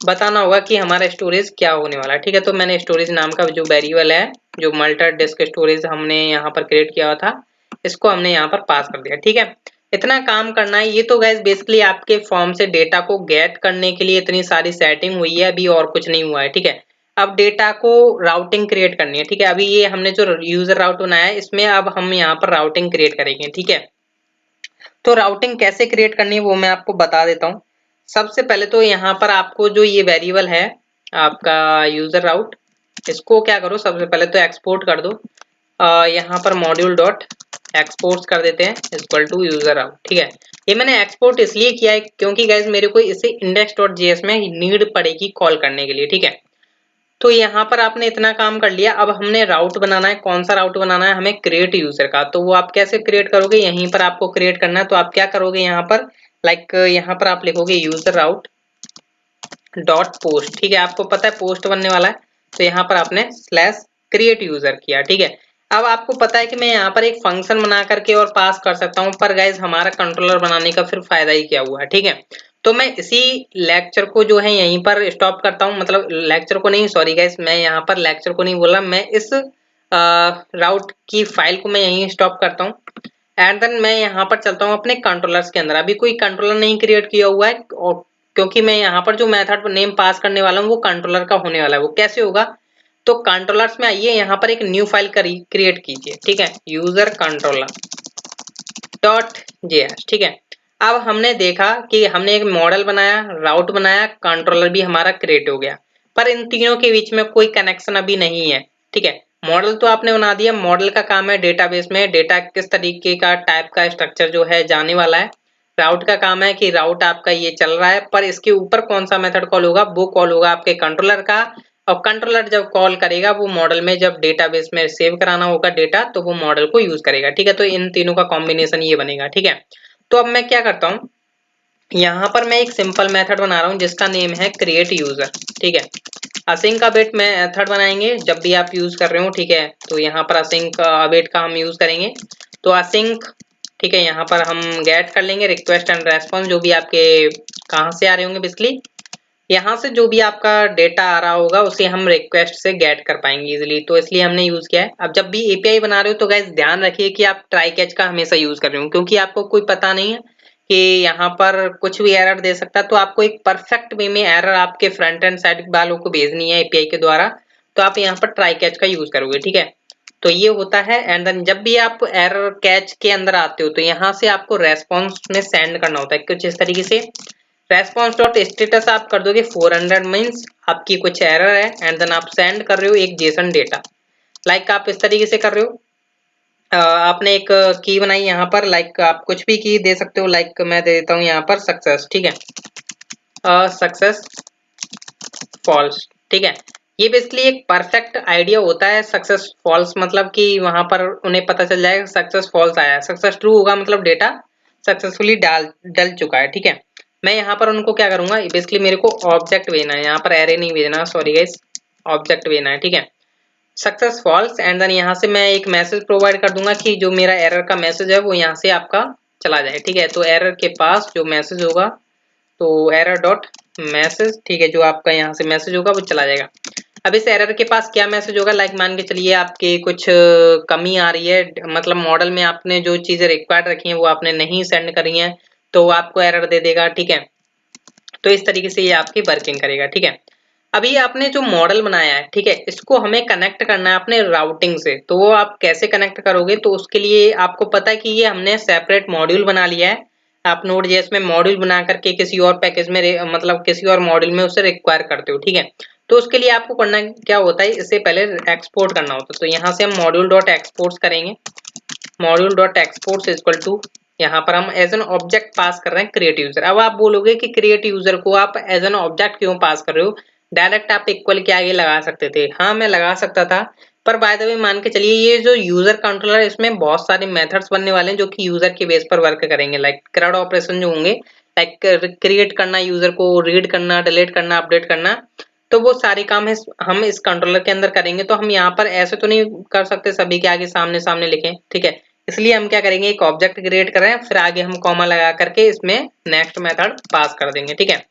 बताना होगा कि हमारा स्टोरेज क्या होने वाला है, ठीक है। तो मैंने स्टोरेज नाम का जो वेरिएबल है, जो मल्टर डिस्क स्टोरेज हमने यहाँ पर क्रिएट किया हुआ था, इसको हमने यहाँ पर पास कर दिया, ठीक है। इतना काम करना है। ये तो गाइस बेसिकली आपके फॉर्म से डेटा को गेट करने के लिए इतनी सारी सेटिंग हुई है, अभी और कुछ नहीं हुआ है, ठीक है। अब डेटा को राउटिंग क्रिएट करनी है, ठीक है। अभी ये हमने जो यूजर राउट बनाया है, इसमें अब हम यहाँ पर राउटिंग क्रिएट करेंगे, ठीक है। तो राउटिंग कैसे क्रिएट करनी है वो मैं आपको बता देता हूँ। सबसे पहले तो यहाँ पर आपको जो ये वेरिएबल है आपका यूजर राउट, इसको क्या करो, सबसे पहले तो एक्सपोर्ट कर दो। यहाँ पर मॉड्यूल डॉट एक्सपोर्ट कर देते हैं इक्वल टू यूजर राउट, ठीक है। ये मैंने एक्सपोर्ट इसलिए किया है क्योंकि गाइज मेरे को इसे index.js में नीड पड़ेगी कॉल करने के लिए, ठीक है। तो यहाँ पर आपने इतना काम कर लिया। अब हमने राउट बनाना है, कौन सा राउट बनाना है हमें, क्रिएट यूजर का। तो वो आप कैसे क्रिएट करोगे, यहीं पर आपको क्रिएट करना है। तो आप क्या करोगे यहाँ पर, लाइक यहाँ पर आप लिखोगे यूजर राउट डॉट पोस्ट, ठीक है। आपको पता है पोस्ट बनने वाला है, तो यहाँ पर आपने स्लैश क्रिएट यूजर किया, ठीक है। अब आपको पता है कि मैं यहाँ पर एक फंक्शन बना करके और पास कर सकता हूँ, पर गाइज हमारा कंट्रोलर बनाने का फिर फायदा ही क्या हुआ है, ठीक है। तो मैं इसी लेक्चर को जो है यहीं पर स्टॉप करता हूँ, मतलब लेक्चर को नहीं, सॉरी गाइज, मैं यहाँ पर लेक्चर को नहीं बोला, मैं इस राउट की फाइल को मैं यहीं स्टॉप करता हूँ। एंड देन मैं यहाँ पर चलता हूँ अपने कंट्रोलर्स के अंदर। अभी कोई कंट्रोलर नहीं क्रिएट किया हुआ है, और क्योंकि मैं यहाँ पर जो मेथड नेम पास करने वाला हूँ वो कंट्रोलर का होने वाला है। वो कैसे होगा, तो कंट्रोलर्स में आइए, यहाँ पर एक न्यू फाइल क्रिएट कीजिए, ठीक है, यूजर कंट्रोलर, डॉट जेएस। ठीक है, अब हमने देखा कि हमने एक मॉडल बनाया, राउट बनाया, कंट्रोलर भी हमारा क्रिएट हो गया, पर इन तीनों के बीच में कोई कनेक्शन अभी नहीं है। ठीक है, मॉडल तो आपने बना दिया, मॉडल का काम है डेटाबेस में डेटा किस तरीके का टाइप का स्ट्रक्चर जो है जाने वाला है। राउट का काम है कि राउट आपका ये चल रहा है, पर इसके ऊपर कौन सा मेथड कॉल होगा, वो कॉल होगा आपके कंट्रोलर का। और कंट्रोलर जब कॉल करेगा वो मॉडल में जब डेटाबेस में सेव कराना होगा डेटा, तो वो मॉडल को यूज करेगा। ठीक है, तो इन तीनों का कॉम्बिनेशन ये बनेगा। ठीक है, तो अब मैं क्या करता हूँ, यहाँ पर मैं एक सिंपल मेथड बना रहा हूँ जिसका नेम है क्रिएट यूजर। ठीक है, असिंक का वेट मेथड बनाएंगे जब भी आप यूज कर रहे हो। ठीक है, तो यहाँ पर असिंक अवेट का हम यूज करेंगे, तो असिंक। ठीक है, यहाँ पर हम गेट कर लेंगे रिक्वेस्ट एंड रेस्पॉन्स, जो भी आपके कहाँ से आ रहे होंगे बेसिकली, यहाँ से जो भी आपका डेटा आ रहा होगा उसे हम रिक्वेस्ट से गेट कर पाएंगे इजीली, तो इसलिए हमने यूज किया है। अब जब भी एपीआई बना रहे हो तो गाइस ध्यान रखिए कि आप ट्राई कैच का हमेशा यूज कर रहे हो, क्योंकि आपको कोई पता नहीं है कि यहाँ पर कुछ भी एरर दे सकता है, तो आपको एक परफेक्ट वे में एरर आपके फ्रंट एंड साइड वालों को भेजनी है एपीआई के द्वारा, तो आप यहाँ पर ट्राई कैच का यूज करोगे। ठीक है, तो ये होता है। एंड देन जब भी आप एरर कैच के अंदर आते हो तो यहाँ से आपको रेस्पॉन्स में सेंड करना होता है कुछ इस तरीके से। रेस्पॉन्स डॉट स्टेटस आप कर दोगे 400 मीन्स आपकी कुछ एरर है, एंड देन आप सेंड कर रहे हो एक जेसन डेटा। लाइक आप इस तरीके से कर रहे हो, आपने एक की बनाई यहाँ पर, लाइक आप कुछ भी की दे सकते हो, लाइक मैं दे देता हूँ यहाँ पर सक्सेस। ठीक है, सक्सेस फॉल्स। ठीक है, ये बेसिकली एक परफेक्ट आइडिया होता है। सक्सेस फॉल्स मतलब कि वहां पर उन्हें पता चल जाएगा सक्सेस फॉल्स आया है, सक्सेस ट्रू होगा मतलब डेटा सक्सेसफुली डल चुका है। ठीक है, मैं यहाँ पर उनको क्या करूंगा, बेसिकली मेरे को ऑब्जेक्ट भेजना है, यहाँ पर एरे नहीं भेजना, सॉरी गाइस, ऑब्जेक्ट भेजना है। ठीक है, सक्सेस फॉल्स, एंड देन यहाँ से मैं एक मैसेज प्रोवाइड कर दूंगा कि जो मेरा एरर का मैसेज है वो यहाँ से आपका चला जाए। ठीक है, तो एरर के पास जो मैसेज होगा, तो एरर डॉट मैसेज, ठीक है, जो आपका यहाँ से मैसेज होगा वो चला जाएगा। अब इस एरर के पास क्या मैसेज होगा, लाइक मान के चलिए आपके कुछ कमी आ रही है, मतलब मॉडल में आपने जो चीजें रिक्वायर्ड रखी हैं वो आपने नहीं सेंड करी हैं, तो आपको एरर दे देगा। ठीक है, तो इस तरीके से ये आपकी वर्किंग करेगा। ठीक है, अभी आपने जो मॉडल बनाया है, ठीक है, इसको हमें कनेक्ट करना है अपने राउटिंग से, तो वो आप कैसे कनेक्ट करोगे, तो उसके लिए आपको पता है कि ये हमने सेपरेट मॉड्यूल बना लिया है। आप नोड.जेएस में मॉड्यूल बना करके किसी और पैकेज में मतलब किसी और मॉड्यूल में उसे रिक्वायर करते हो। ठीक है, तो उसके लिए आपको करना क्या होता है, इससे पहले एक्सपोर्ट करना होता है, तो यहाँ से हम मॉड्यूल डॉट एक्सपोर्ट करेंगे। Module dot export equal to, यहाँ पर हम एज एन ऑब्जेक्ट पास कर रहे हैं क्रिएट यूजर। अब आप बोलोगे कि क्रिएट यूजर को आप एज एन ऑब्जेक्ट क्यों पास कर रहे हो, डायरेक्ट आप इक्वल के आगे लगा सकते थे। हाँ मैं लगा सकता था, पर बाय द वे मान के चलिए ये जो यूजर कंट्रोलर है इसमें बहुत सारे मेथड्स बनने वाले हैं जो कि यूजर के बेस पर वर्क करेंगे, लाइक CRUD ऑपरेशन जो होंगे, लाइक क्रिएट करना, यूजर को रीड करना, डिलीट करना, अपडेट करना, तो वो सारे काम है हम इस कंट्रोलर के अंदर करेंगे। तो हम यहाँ पर ऐसे तो नहीं कर सकते सभी के आगे सामने सामने लिखें। ठीक है, इसलिए हम क्या करेंगे, एक ऑब्जेक्ट क्रिएट करें, फिर आगे हम कॉमा लगा करके इसमें नेक्स्ट मेथड पास कर देंगे। ठीक है,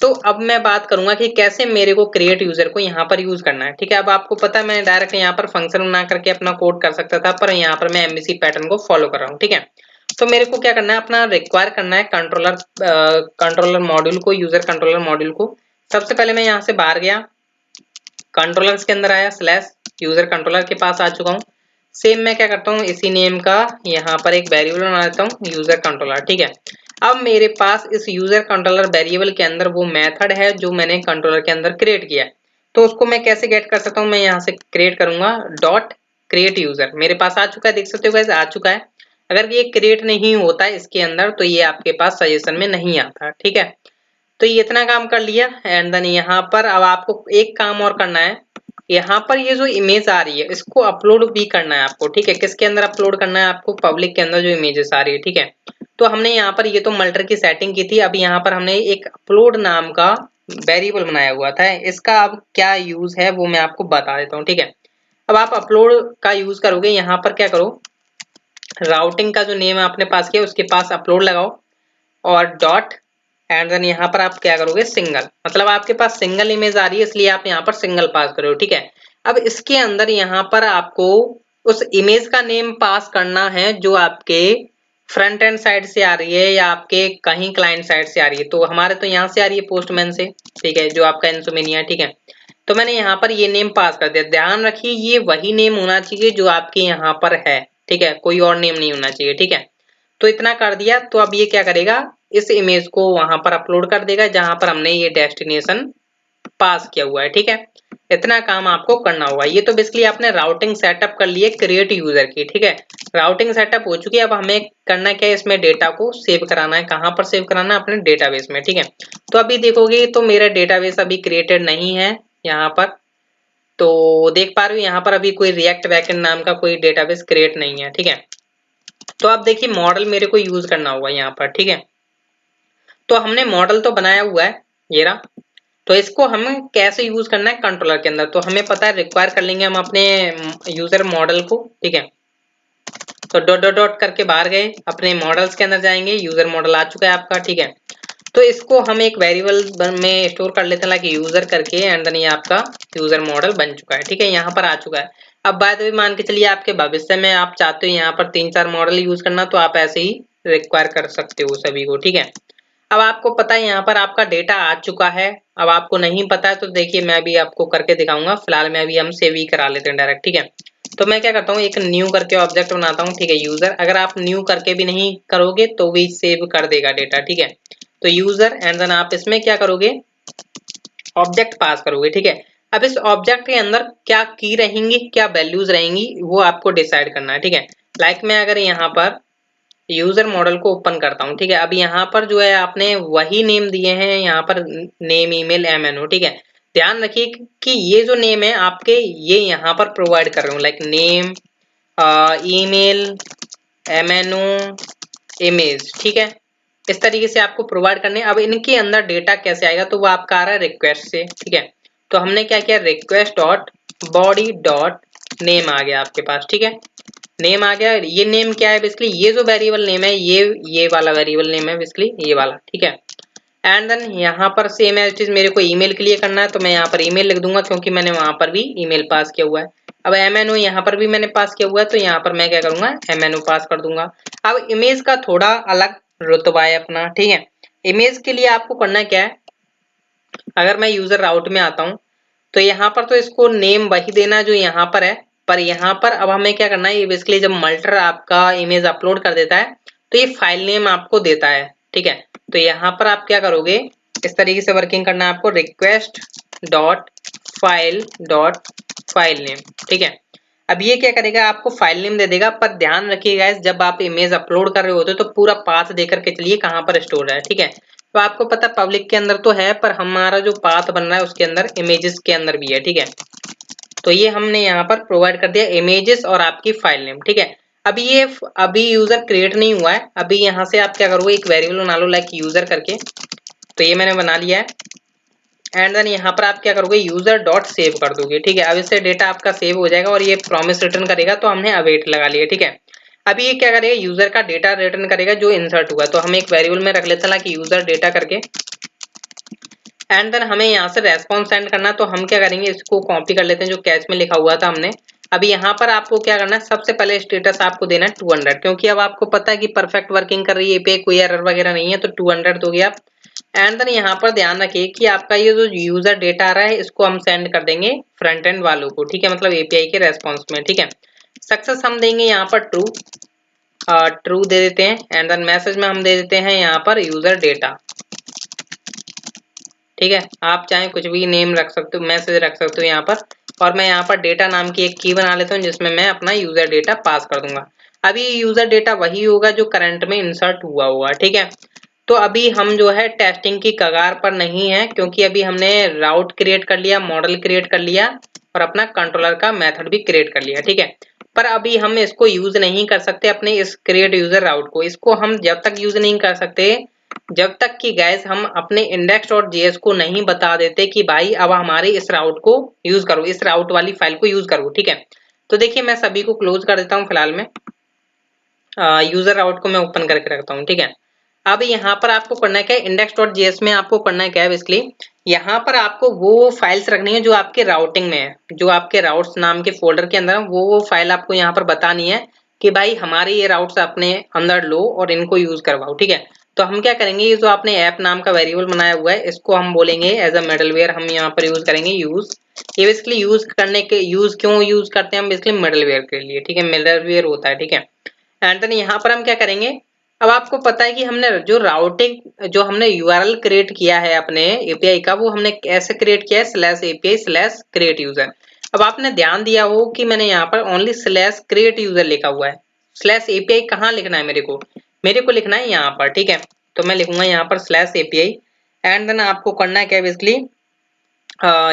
तो अब मैं बात करूंगा कि कैसे मेरे को क्रिएट यूजर को यहाँ पर यूज करना है। ठीक है, अब आपको पता है मैं डायरेक्ट यहाँ पर फंक्शन बना करके अपना कोड कर सकता था, पर यहाँ पर मैं एमवीसी पैटर्न को फॉलो कर रहा हूँ। ठीक है, तो मेरे को क्या करना है, अपना रिक्वायर करना है कंट्रोलर मॉड्यूल को, यूजर कंट्रोलर मॉड्यूल को। सबसे पहले मैं यहाँ से बाहर गया, कंट्रोलर्स के अंदर आया, स्लैश यूजर कंट्रोलर के पास आ चुका हूँ। सेम मैं क्या करता हूँ, इसी नेम का यहाँ पर एक वेरिएबल बना देता हूँ यूजर कंट्रोलर। ठीक है, अब मेरे पास इस यूजर कंट्रोलर वेरिएबल के अंदर वो मेथड है जो मैंने कंट्रोलर के अंदर क्रिएट किया है, तो उसको मैं कैसे गेट कर सकता हूँ, मैं यहाँ से क्रिएट करूंगा डॉट क्रिएट यूजर। मेरे पास आ चुका है, देख सकते हो गाइस आ चुका है। अगर ये क्रिएट नहीं होता है इसके अंदर तो ये आपके पास सजेशन में नहीं आता। ठीक है, तो ये इतना काम कर लिया, एंड देन यहाँ पर अब आपको एक काम और करना है, यहाँ पर ये जो इमेज आ रही है इसको अपलोड भी करना है आपको। ठीक है, किसके अंदर अपलोड करना है आपको, पब्लिक के अंदर जो इमेजेस आ रही है। ठीक है, तो हमने यहाँ पर ये तो मल्टर की सेटिंग की थी, अब यहाँ पर हमने एक अपलोड नाम का वेरिएबल बनाया हुआ था, इसका अब क्या यूज है वो मैं आपको बता देता हूँ। ठीक है, अब आप अपलोड का यूज करोगे, यहाँ पर क्या करो, राउटिंग का जो नेम आपने पास किया उसके पास अपलोड लगाओ और डॉट, एंड देन यहाँ पर आप क्या करोगे, सिंगल, मतलब आपके पास सिंगल इमेज आ रही है इसलिए आप यहाँ पर सिंगल पास करो। ठीक है, अब इसके अंदर यहाँ पर आपको उस इमेज का नेम पास करना है जो आपके फ्रंट एंड साइड से आ रही है या आपके कहीं क्लाइंट साइड से आ रही है। तो हमारे तो यहाँ से आ रही है पोस्टमैन से। ठीक है, जो आपका इंसोमेनिया। ठीक है, तो मैंने यहाँ पर ये नेम पास कर दिया। ध्यान रखिए ये वही नेम होना चाहिए जो आपके यहाँ पर है। ठीक है, कोई और नेम नहीं होना चाहिए। ठीक है, तो इतना कर दिया, तो अब ये क्या करेगा, इस इमेज को वहां पर अपलोड कर देगा जहां पर हमने ये डेस्टिनेशन पास किया हुआ है। ठीक है, इतना काम आपको करना होगा। ये तो बेसिकली आपने राउटिंग सेटअप कर लिए क्रिएट यूजर की। ठीक है, राउटिंग सेटअप हो चुकी है। अब हमें करना क्या है, इसमें डेटा को सेव कराना है। कहां पर सेव कराना है, अपने डेटाबेस में। ठीक है, तो अभी देखोगे तो मेरा डेटाबेस अभी क्रिएटेड नहीं है यहाँ पर, तो देख पा रहे हो यहाँ पर अभी कोई रिएक्ट बैकएंड नाम का कोई डेटाबेस क्रिएट नहीं है। ठीक है, तो अब देखिए मॉडल मेरे को यूज करना होगा यहाँ पर। ठीक है, तो हमने मॉडल तो बनाया हुआ है ये रहा, तो इसको हमें कैसे यूज करना है कंट्रोलर के अंदर, तो हमें पता है रिक्वायर कर लेंगे हम अपने यूजर मॉडल को। ठीक है, तो डॉट डॉट डॉट करके बाहर गए, अपने मॉडल्स के अंदर जाएंगे, यूजर मॉडल आ चुका है आपका। ठीक है, तो इसको हम एक वेरिएबल में स्टोर कर लेते हैं लाइक यूजर करके, एंड देन ये आपका यूजर मॉडल बन चुका है। ठीक है, यहाँ पर आ चुका है। अब बाय द वे मान के चलिए आपके भविष्य में आप चाहते हो यहाँ पर 3-4 मॉडल यूज करना, तो आप ऐसे ही रिक्वायर कर सकते हो सभी को। ठीक है, अब आपको पता है यहाँ पर आपका डेटा आ चुका है। अब आपको नहीं पता है तो देखिए मैं भी आपको करके दिखाऊंगा। फिलहाल में अभी हम सेव ही करा लेते हैं डायरेक्ट। ठीक है, तो मैं क्या करता हूँ, एक न्यू करके ऑब्जेक्ट बनाता हूँ। ठीक है, यूजर, अगर आप न्यू करके भी नहीं करोगे तो भी सेव कर देगा डेटा। ठीक है, तो यूजर एंड देन आप इसमें क्या करोगे, ऑब्जेक्ट पास करोगे। ठीक है, अब इस ऑब्जेक्ट के अंदर क्या की रहेंगी, क्या वैल्यूज रहेंगी, वो आपको डिसाइड करना है। ठीक है, लाइक मैं अगर यहाँ पर यूजर मॉडल को ओपन करता हूँ। ठीक है, अब यहाँ पर जो है आपने वही नेम दिए हैं, यहाँ पर नेम ईमेल MNO। ठीक है, ध्यान रखिए कि ये जो नेम है आपके, ये यहाँ पर प्रोवाइड कर रहे हो like name, email, MNO, image. ठीक है, इस तरीके से आपको प्रोवाइड करने। अब इनके अंदर डेटा कैसे आएगा, तो वो आपका आ रहा है रिक्वेस्ट से। ठीक है, तो हमने क्या किया, request dot body dot name आ गया आपके पास। ठीक है, नेम आ गया। ये नेम क्या है, बेसिकली ये जो वेरिएबल नेम है, ये वाला वेरिएबल नेम है बेसिकली, ये वाला। ठीक है, एंड देन यहाँ पर सेम एज इट इज मेरे को ईमेल के लिए करना है, तो मैं यहाँ पर ईमेल लिख दूंगा क्योंकि मैंने वहां पर भी ईमेल पास किया हुआ है। अब MNO यहाँ पर भी मैंने पास किया हुआ है, तो यहाँ पर मैं क्या करूंगा, MNO पास कर दूंगा। अब इमेज का थोड़ा अलग रुतबा है अपना। ठीक है, इमेज के लिए आपको करना क्या है, अगर मैं यूजर राउट में आता हूँ तो यहाँ पर तो इसको नेम वही देना जो यहाँ पर है, पर यहाँ पर अब हमें क्या करना है, ये बेसिकली जब मल्टर आपका इमेज अपलोड कर देता है तो ये फाइल नेम आपको देता है। ठीक है, तो यहाँ पर आप क्या करोगे, इस तरीके से वर्किंग करना है आपको, request dot file dot file name. ठीक है, अब ये क्या करेगा, आपको फाइल नेम दे देगा, पर ध्यान रखिएगा जब आप इमेज अपलोड कर रहे होते हो तो पूरा पाथ देकर के चलिए कहाँ पर स्टोर है। ठीक है, तो आपको पता पब्लिक के अंदर तो है, पर हमारा जो पाथ बन रहा है उसके अंदर इमेजेस के अंदर भी है। ठीक है, तो ये हमने यहाँ पर प्रोवाइड कर दिया इमेजेस और आपकी फाइल नेम। ठीक है, अभी यूजर क्रिएट नहीं हुआ है। अभी यहाँ से आप क्या करोगे, एक वेरिएबल बना लो लाइक यूजर करके, तो ये मैंने बना लिया है। एंड देन यहाँ पर आप क्या करोगे, यूजर डॉट सेव कर दोगे। ठीक है, अब इससे डेटा आपका सेव हो जाएगा और ये प्रॉमिस रिटर्न करेगा, तो हमने अवेट लगा लिया। ठीक है, अभी ये क्या करेगा, यूजर का डेटा रिटर्न करेगा जो इंसर्ट हुआ, तो हम एक वेरिएबल में रख लेते हैं कि यूजर डेटा करके, एंड देन हमें यहाँ से रेस्पॉन्स सेंड करना है। तो हम क्या करेंगे, इसको कॉपी कर लेते हैं जो कैच में लिखा हुआ था हमने। अभी यहाँ पर आपको क्या करना है, सबसे पहले स्टेटस आपको देना है 200, क्योंकि अब आपको पता है कि परफेक्ट वर्किंग कर रही है एपीआई, कोई एरर वगैरह नहीं है, तो 200 दोगे आप। एंड देन यहाँ पर ध्यान रखिए कि आपका ये जो यूजर डेटा आ रहा है इसको हम सेंड कर देंगे फ्रंट एंड वालों को। ठीक है, मतलब एपीआई के रेस्पॉन्स में। ठीक है, सक्सेस हम देंगे यहाँ पर ट्रू, ट्रू दे देते हैं। एंड देन मैसेज में हम दे देते हैं यहाँ पर यूजर डेटा। ठीक है, आप चाहे कुछ भी नेम रख सकते हो, मैसेज रख सकते हो यहाँ पर, और मैं यहाँ पर डेटा नाम की एक की बना लेता हूँ जिसमें मैं अपना यूजर डेटा पास कर दूंगा। अभी यूजर डेटा वही होगा जो करंट में इंसर्ट हुआ हुआ। ठीक है, तो अभी हम जो है टेस्टिंग की कगार पर नहीं है, क्योंकि अभी हमने राउट क्रिएट कर लिया, मॉडल क्रिएट कर लिया और अपना कंट्रोलर का मेथड भी क्रिएट कर लिया। ठीक है, पर अभी हम इसको यूज नहीं कर सकते अपने इस क्रिएट यूजर राउट को। इसको हम जब तक यूज नहीं कर सकते जब तक कि गैस हम अपने index.js को नहीं बता देते कि भाई अब हमारे इस राउट को यूज करो, इस राउट वाली फाइल को यूज करो। ठीक है, तो देखिए मैं सभी को क्लोज कर देता हूँ फिलहाल में, यूजर राउट को मैं ओपन करके रखता हूँ। ठीक है, अब यहाँ पर आपको करना है क्या, index.js में आपको करना है क्या है, बेसिकली यहाँ पर आपको वो फाइल्स रखनी है जो आपके राउटिंग में है, जो आपके राउट्स नाम के फोल्डर के अंदर वो फाइल आपको यहाँ पर बतानी है कि भाई हमारे ये राउट्स अपने अंदर लो और इनको यूज करवाओ। ठीक है, तो हम क्या करेंगे, ये जो आपने ऐप नाम का वेरिएबल बनाया हुआ है इसको हम बोलेंगे एज अ मिडलवेयर, हम यहाँ पर यूज करेंगे यूज। ये बेसिकली यूज करने के, यूज क्यों यूज करते हैं हम बेसिकली मिडलवेयर के लिए। ठीक है, मिडलवेयर होता है। ठीक है, एंड देन यहाँ पर हम क्या करेंगे, अब आपको पता है कि हमने जो हमने यूआरएल क्रिएट किया है अपने एपीआई का, वो हमने कैसे क्रिएट किया है, /API/create_user। अब आपने ध्यान दिया हो कि मैंने यहाँ पर ओनली /create_user लिखा हुआ है। /API कहाँ लिखना है मेरे को लिखना है यहाँ पर, ठीक है। तो मैं लिखूंगा यहाँ पर /API एंड देन आपको करना है क्या बेसिकली,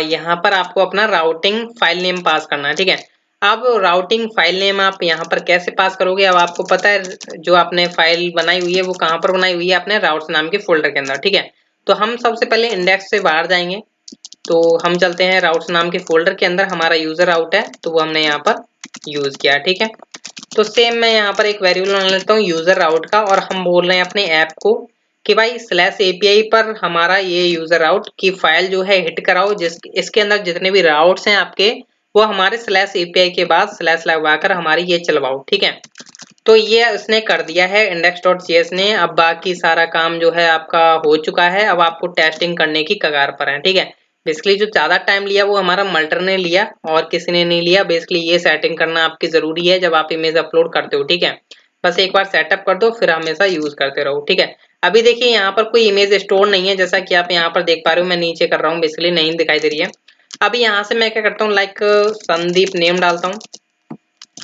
यहाँ पर आपको अपना राउटिंग फाइल नेम पास करना है, ठीक है। अब राउटिंग फाइल नेम आप यहाँ पर कैसे पास करोगे, अब आपको पता है जो आपने फाइल बनाई हुई है वो कहाँ पर बनाई हुई है, अपने राउट्स नाम के फोल्डर के अंदर, ठीक है। तो हम सबसे पहले इंडेक्स से बाहर जाएंगे, तो हम चलते हैं राउट्स नाम के फोल्डर के अंदर, हमारा यूजर राउट है तो वो हमने यहाँ पर यूज किया, ठीक है। तो सेम मैं यहाँ पर एक वेरिएबल बना लेता हूँ यूजर राउट का, और हम बोल रहे हैं अपने ऐप को कि भाई /API पर हमारा ये यूजर राउट की फाइल जो है हिट कराओ, इसके अंदर जितने भी राउट्स हैं आपके, वो हमारे /API के बाद स्लैश लगवाकर हमारी ये चलवाओ, ठीक है। तो ये उसने कर दिया है index.js ने। अब बाकी सारा काम जो है आपका हो चुका है, अब आपको टेस्टिंग करने की कगार पर है, ठीक है। बेसिकली जो ज्यादा टाइम लिया वो हमारा मल्टर ने लिया और किसी ने नहीं लिया। बेसिकली ये सेटिंग करना आपकी जरूरी है जब आप इमेज अपलोड करते हो, ठीक है। बस एक बार सेटअप कर दो, फिर हमेशा यूज करते रहो, ठीक है। अभी देखिए यहाँ पर कोई इमेज स्टोर नहीं है, जैसा कि आप यहाँ पर देख पा रहे हो, मैं नीचे कर रहा हूँ, बेसिकली नहीं दिखाई दे रही है। अभी यहाँ से मैं क्या करता हूँ, लाइक संदीप नेम डालता हूँ,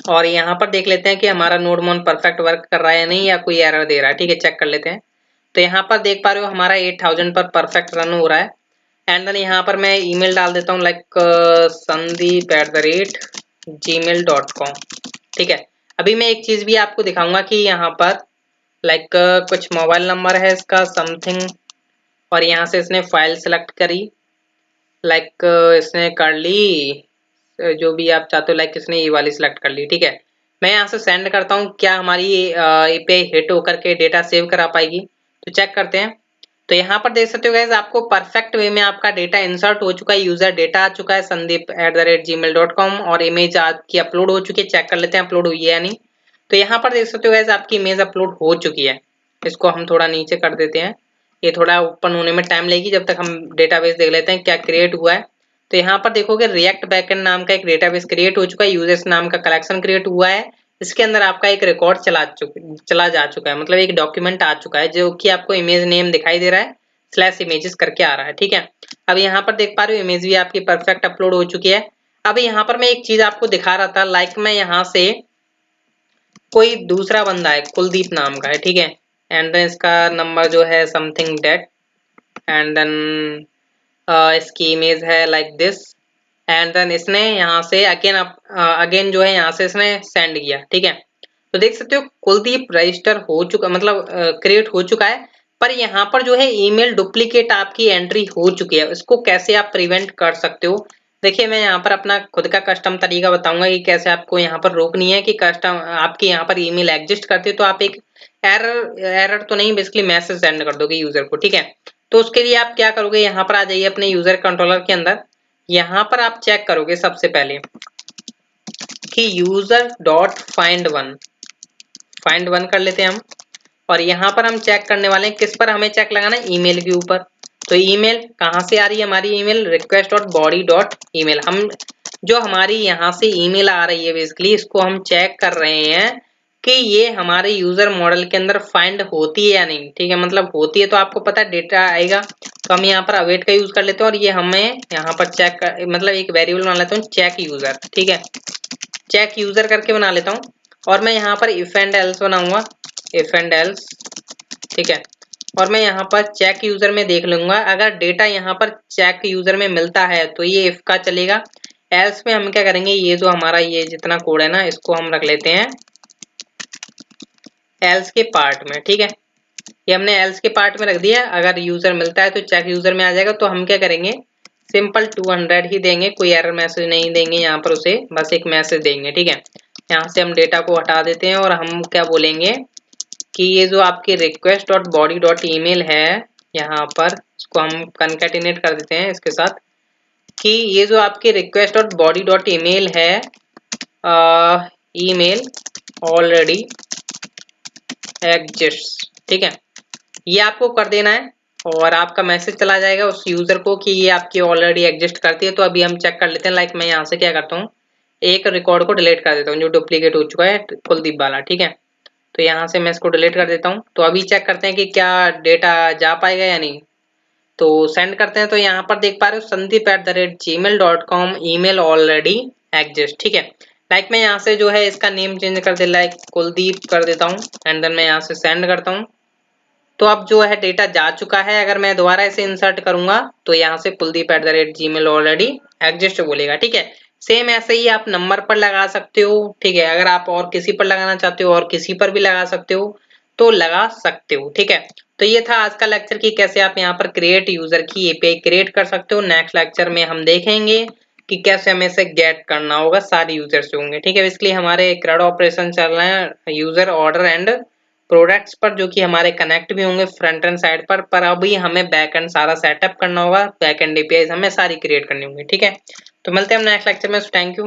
और यहाँ पर देख लेते हैं कि हमारा नोड मोन परफेक्ट वर्क कर रहा है या नहीं, या कोई एरर दे रहा है, ठीक है। चेक कर लेते हैं। तो यहाँ पर देख पा रहे हो हमारा 8000 पर परफेक्ट रन हो रहा है। एंड देन यहाँ पर मैं ईमेल डाल देता हूँ, लाइक sandeep@gmail.com, ठीक है। अभी मैं एक चीज भी आपको दिखाऊंगा कि यहाँ पर लाइक कुछ मोबाइल नंबर है इसका समथिंग, और यहाँ से इसने फाइल सेलेक्ट करी, लाइक इसने कर ली जो भी आप चाहते हो, लाइक इसने ये वाली सिलेक्ट कर ली, ठीक है। मैं यहाँ से सेंड करता हूँ, क्या हमारी एपीआई हिट होकर के डेटा सेव करा पाएगी, तो चेक करते हैं। तो यहाँ पर देख सकते हो गाइस, आपको परफेक्ट वे में आपका डेटा इंसर्ट हो चुका है, यूजर डेटा आ चुका है sandeep@gmail.com, और इमेज आपकी अपलोड हो चुकी है। चेक कर लेते हैं अपलोड हुई है या नहीं। तो यहाँ पर देख सकते हो गाइस, आपकी इमेज अपलोड हो चुकी है। इसको हम थोड़ा नीचे कर देते हैं, ये थोड़ा ओपन होने में टाइम लगेगी, जब तक हम डेटाबेस देख लेते हैं क्या क्रिएट हुआ है। तो यहाँ पर देखोगे रिएक्ट बैकएंड नाम का एक डेटाबेस क्रिएट हो चुका है, यूजर्स नाम का कलेक्शन क्रिएट हुआ है। इसके अंदर आपका एक रिकॉर्ड चला जा चुका है, मतलब एक डॉक्यूमेंट आ चुका है, जो कि आपको इमेज नेम दिखाई दे रहा है, /images करके आ रहा है, ठीक है। अब यहाँ पर देख पा रहे हो इमेज भी आपकी परफेक्ट अपलोड हो चुकी है। अब यहाँ पर मैं एक चीज आपको दिखा रहा था, लाइक मैं यहाँ से कोई दूसरा बंदा है कुलदीप नाम का है, ठीक है। एंड देन इसका नंबर जो है समथिंग डेट, एंड देन इसकी इमेज है लाइक दिस, एंड देन इसने यहाँ से अगेन जो है यहाँ से इसने सेंड किया, ठीक है। तो देख सकते हो कुलदीप रजिस्टर हो चुका, मतलब क्रिएट हो चुका है, पर यहाँ पर जो है ईमेल डुप्लीकेट आपकी एंट्री हो चुकी है। इसको कैसे आप प्रिवेंट कर सकते हो, देखिए मैं यहाँ पर अपना खुद का कस्टम तरीका बताऊंगा कि कैसे आपको यहाँ पर रोकनी है कि कस्टम आपके यहाँ पर ईमेल एग्जिस्ट करती है, तो आप एक एरर तो नहीं, बेसिकली मैसेज सेंड कर दोगे यूजर को, ठीक है। तो उसके लिए आप क्या करोगे, यहाँ पर आ जाइए अपने यूजर कंट्रोलर के अंदर। यहाँ पर आप चेक करोगे सबसे पहले कि यूजर डॉट फाइंड वन कर लेते हैं हम, और यहाँ पर हम चेक करने वाले हैं, किस पर हमें चेक लगाना है, ईमेल के ऊपर। तो ईमेल कहाँ से आ रही है हमारी ईमेल, request.body.email। हम जो हमारी यहाँ से ईमेल आ रही है बेसिकली, इसको हम चेक कर रहे हैं कि ये हमारे यूजर मॉडल के अंदर फाइंड होती है या नहीं, ठीक है। मतलब होती है तो आपको पता है डेटा आएगा, तो हम यहाँ पर अवेट का यूज कर लेते हैं, और ये हमें यहाँ पर मतलब एक वेरिएबल बना लेता हूँ चेक यूजर, ठीक है। चेक यूजर करके बना लेता हूँ, और मैं यहाँ पर इफ एंड एल्स बनाऊंगा, इफ एंड एल्स, ठीक है। और मैं यहाँ पर चेक यूजर में देख लूंगा, अगर डेटा यहाँ पर चेक यूजर में मिलता है तो ये इफ का चलेगा। एल्स में हम क्या करेंगे, ये जो हमारा ये जितना कोड है ना, इसको हम रख लेते हैं एल्स के पार्ट में, ठीक है। ये हमने एल्स के पार्ट में रख दिया, अगर यूजर मिलता है तो चेक यूजर में आ जाएगा। तो हम क्या करेंगे, सिंपल 200 ही देंगे, कोई एरर मैसेज नहीं देंगे यहाँ पर उसे, बस एक मैसेज देंगे, ठीक है। यहाँ से हम डेटा को हटा देते हैं, और हम क्या बोलेंगे कि ये जो आपकी request.body.email है, यहाँ पर इसको हम कंकैटिनेट कर देते हैं इसके साथ, कि ये जो आपकी request.body.email है, ईमेल ऑलरेडी एग्जिस्ट, ठीक है। ये आपको कर देना है, और आपका मैसेज चला जाएगा उस यूजर को कि ये आपकी ऑलरेडी एग्जिस्ट करती है। तो अभी हम चेक कर लेते हैं, लाइक मैं यहाँ से क्या करता हूँ, एक रिकॉर्ड को डिलीट कर देता हूँ जो डुप्लीकेट हो चुका है कुलदीप वाला, ठीक है। तो यहाँ से मैं इसको डिलीट कर देता हूँ। तो अभी चेक करते हैं कि क्या डेटा जा पाएगा या नहीं। तो सेंड करते हैं, तो यहाँ पर देख पा रहे हो sandeep@gmail.com ईमेल ऑलरेडी एग्जिस्ट। ठीक है, लाइक मैं यहाँ से जो है इसका नेम चेंज कर दे, लाइक कुलदीप कर देता हूँ एंड देन मैं यहाँ से सेंड करता हूँ। तो अब जो है डेटा जा चुका है। अगर मैं दोबारा इसे इंसर्ट करूंगा तो यहाँ से कुलदीप@gmail ऑलरेडी एग्जिस्ट बोलेगा। ठीक है, सेम ऐसे ही आप नंबर पर लगा सकते हो। ठीक है, अगर आप और किसी पर लगाना चाहते हो और किसी पर भी लगा सकते हो तो लगा सकते हो। ठीक है, तो ये था आज का लेक्चर कि कैसे आप यहाँ पर क्रिएट यूजर की एपीआई क्रिएट कर सकते हो। नेक्स्ट लेक्चर में हम देखेंगे कि कैसे हमें इसे गेट करना होगा, सारे यूजर्स होंगे। ठीक है, इसलिए हमारे CRUD ऑपरेशन चल रहे हैं यूजर ऑर्डर एंड प्रोडक्ट्स पर, जो कि हमारे कनेक्ट भी होंगे फ्रंट एंड साइड पर अभी हमें बैक एंड सारा सेटअप करना होगा। बैक एंड एपीआई हमें सारी क्रिएट करनी होंगी। ठीक है, तो मिलते हैं हम नेक्स्ट लेक्चर में। Thank you.